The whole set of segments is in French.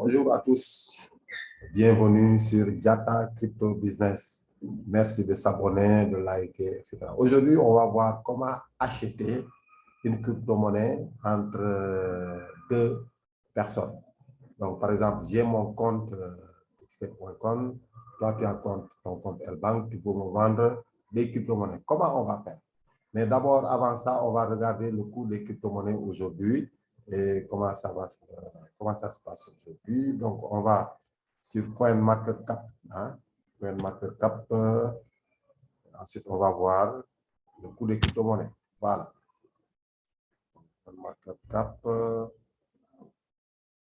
Bonjour à tous, bienvenue sur Diata Crypto Business. Merci de s'abonner, de liker, etc. Aujourd'hui, on va voir comment acheter une crypto-monnaie entre deux personnes. Donc, par exemple, j'ai mon compte xtep.com, toi tu as ton compte L-Bank, tu veux me vendre des crypto-monnaies. Comment on va faire? Mais d'abord, avant ça, on va regarder le coût des crypto-monnaies aujourd'hui et comment ça se passe aujourd'hui. Donc, on va sur CoinMarketCap. CoinMarketCap. Ensuite, on va voir le coût des crypto-monnaies. Voilà. CoinMarketCap.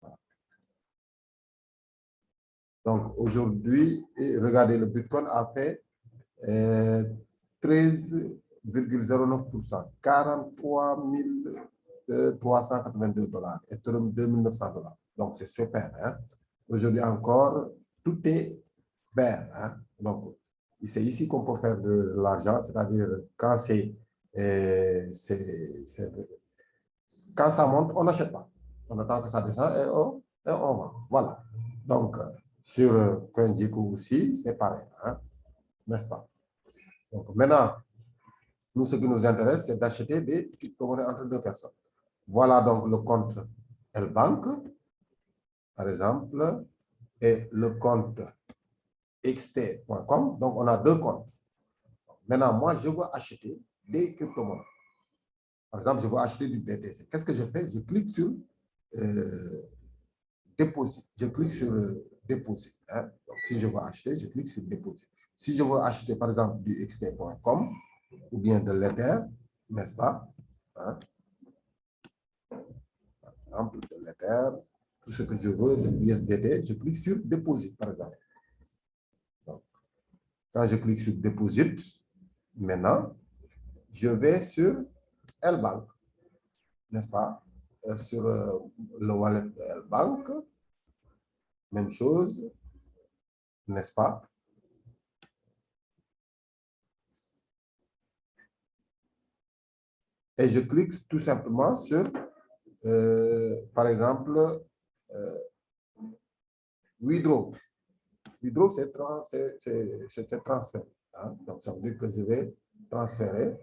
Voilà. Donc, aujourd'hui, regardez, le Bitcoin a fait 13,09%, 43 382 $, Ethereum 2900 $. Donc, c'est super. Hein? Aujourd'hui encore, tout est vert. Hein? Donc, c'est ici qu'on peut faire de l'argent, c'est-à-dire quand quand ça monte, on n'achète pas. On attend que ça descende et on vend. Voilà. Donc, sur CoinGecko aussi, c'est pareil. Hein? N'est-ce pas? Donc, maintenant, nous, ce qui nous intéresse, c'est d'acheter des crypto-monnaies entre deux personnes. Voilà donc le compte L-Bank, par exemple, et le compte xt.com. Donc, on a deux comptes. Maintenant, moi, je veux acheter des crypto-monnaies. Par exemple, je veux acheter du BTC. Qu'est-ce que je fais? Je clique sur Déposit. Je clique sur Déposit. Hein? Donc, si je veux acheter, je clique sur Déposit. Si je veux acheter, par exemple, du xt.com ou bien de l'Ether, n'est-ce pas? Hein? Par exemple, de l'Ether, tout ce que je veux, de l'USDT, je clique sur Déposit, par exemple. Donc, quand je clique sur Déposit, maintenant, je vais sur L-Bank, n'est-ce pas? Sur le wallet de L-Bank, même chose, n'est-ce pas? Et je clique tout simplement sur, par exemple, Withdraw. Withdraw, c'est transfert. Hein? Donc, ça veut dire que je vais transférer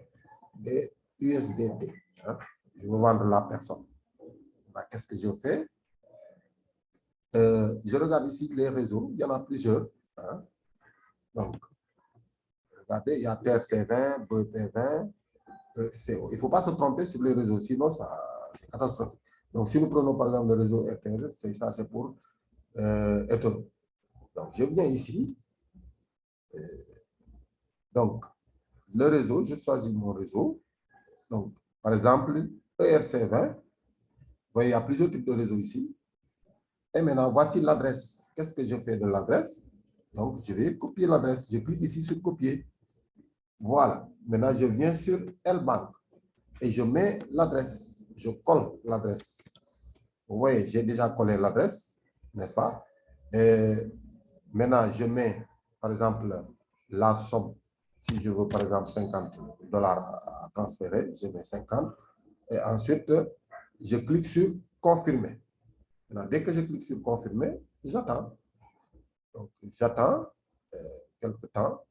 des USDT. Hein? Je veux vendre la personne. Qu'est-ce que je fais? Je regarde ici les réseaux. Il y en a plusieurs. Hein? Donc, regardez, il y a TRC20, BP20, CO. Il ne faut pas se tromper sur les réseaux, sinon c'est catastrophique. Donc, si nous prenons par exemple le réseau Ether, ça c'est pour Ethereum. Donc, je viens ici. Donc, le réseau, je choisis mon réseau. Donc, par exemple, ERC20. Vous voyez, il y a plusieurs types de réseaux ici. Et maintenant, voici l'adresse. Qu'est-ce que je fais de l'adresse? Donc, je vais copier l'adresse. Je clique ici sur copier. Voilà. Maintenant, je viens sur L-Bank et je mets l'adresse. Je colle l'adresse. Vous voyez, j'ai déjà collé l'adresse, n'est-ce pas? Et maintenant, je mets, par exemple, la somme. Si je veux, par exemple, 50 $ à transférer, je mets 50. Et ensuite, je clique sur confirmer. Maintenant, dès que je clique sur confirmer, j'attends. Donc, j'attends quelque temps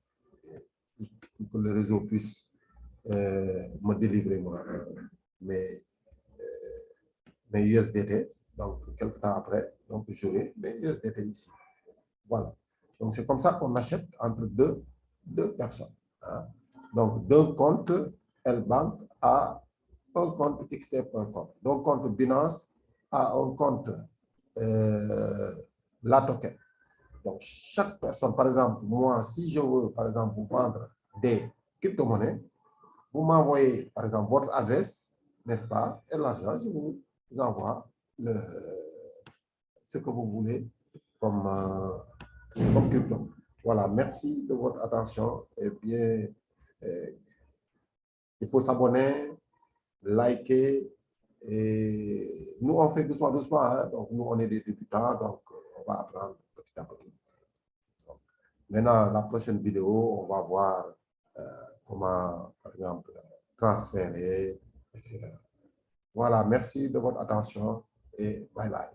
pour que le réseau puisse me délivrer mes USDT. Donc, quelque temps après, donc j'aurai mes USDT ici. Voilà. Donc, c'est comme ça qu'on achète entre deux personnes. Hein. Donc, d'un compte L-Bank à un compte xt.com. Donc, compte Binance à un compte la token. Donc, chaque personne, par exemple, moi, si je veux, par exemple, vous vendre des crypto-monnaies, vous m'envoyez, par exemple, votre adresse, n'est-ce pas, et l'argent, je vous envoie ce que vous voulez comme crypto. Voilà, merci de votre attention. Et bien, il faut s'abonner, liker. Et nous, on fait doucement, doucement. Hein? Donc, nous, on est des débutants, donc on va apprendre petit à petit. Donc, maintenant, la prochaine vidéo, on va voir comment, par exemple, transférer, etc. Voilà, merci de votre attention et bye bye.